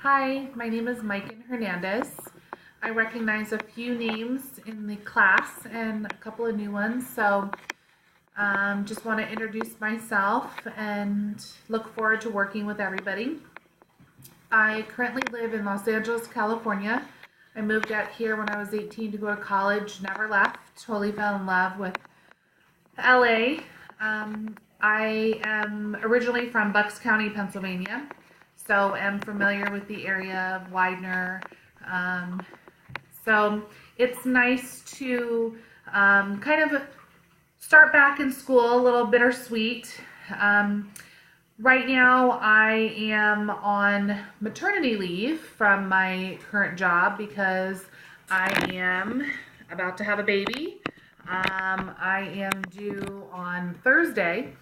Hi, my name is Maiken Hernandez. I recognize a few names in the class and a couple of new ones, so just want to introduce myself and look forward to working with everybody. I currently live in Los Angeles, California. I moved out here when I was 18 to go to college, never left, totally fell in love with LA. I am originally from Bucks County, Pennsylvania, so am familiar with the area of Widener. So it's nice to kind of start back in school, a little bittersweet. Right now I am on maternity leave from my current job because I am about to have a baby. I am due on Thursday,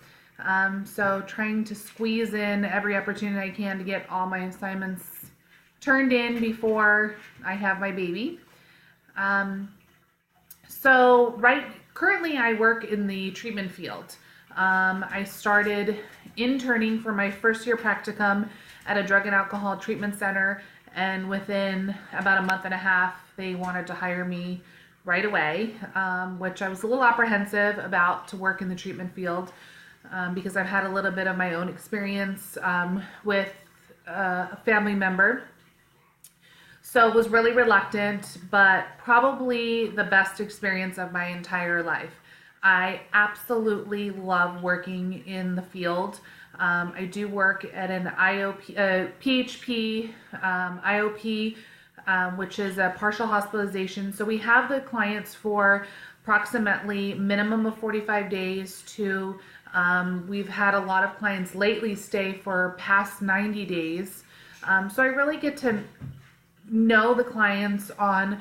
so trying to squeeze in every opportunity I can to get all my assignments turned in before I have my baby. Currently I work in the treatment field. I started interning for my first year practicum at a drug and alcohol treatment center, and within about a month and a half they wanted to hire me right away, which I was a little apprehensive about to work in the treatment field because I've had a little bit of my own experience with a family member. So was really reluctant, but probably the best experience of my entire life. I absolutely love working in the field. I do work at an PHP, IOP, which is a partial hospitalization. So we have the clients for approximately minimum of 45 days to, we've had a lot of clients lately stay for past 90 days. So I really get to know the clients on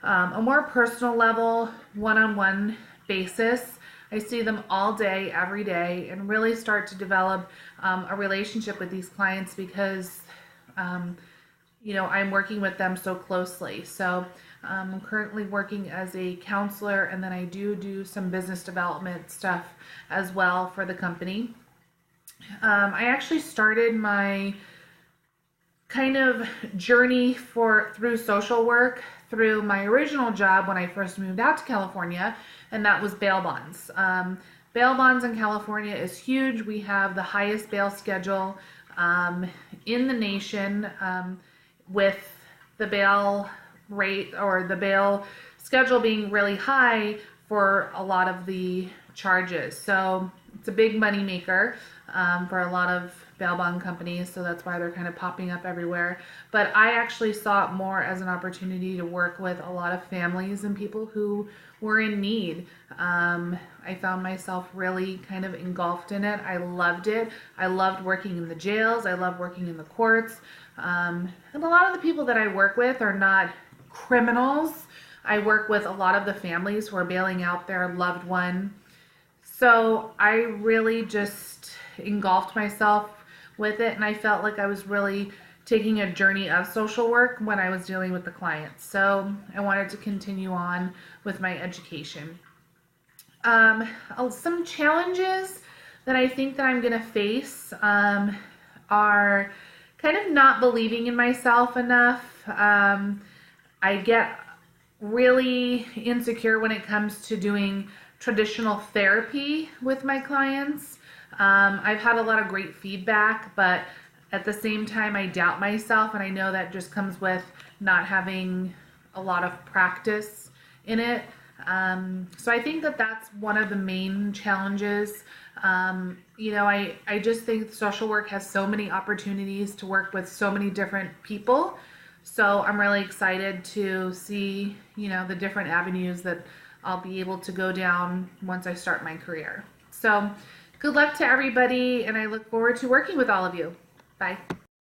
a more personal level, one-on-one basis. I see them all day, every day, and really start to develop a relationship with these clients because I'm working with them so closely. So I'm currently working as a counselor, and then I do some business development stuff as well for the company. I actually started my kind of journey through social work through my original job when I first moved out to California, and that was bail bonds. Bail bonds in California is huge. We have the highest bail schedule in the nation, with the bail rate or the bail schedule being really high for a lot of the charges. So it's a big money maker for a lot of bail bond companies, so that's why they're kind of popping up everywhere. But I actually saw it more as an opportunity to work with a lot of families and people who were in need. I found myself really kind of engulfed in it. I loved it. I loved working in the jails. I loved working in the courts. And a lot of the people that I work with are not criminals. I work with a lot of the families who are bailing out their loved one. So I really just engulfed myself with it, and I felt like I was really taking a journey of social work when I was dealing with the clients. So I wanted to continue on with my education. Some challenges that I think that I'm going to face are kind of not believing in myself enough. I get really insecure when it comes to doing traditional therapy with my clients. I've had a lot of great feedback, but at the same time I doubt myself, and I know that just comes with not having a lot of practice in it. So I think that that's one of the main challenges. I just think social work has so many opportunities to work with so many different people. So I'm really excited to see, the different avenues that I'll be able to go down once I start my career. So good luck to everybody, and I look forward to working with all of you. Bye.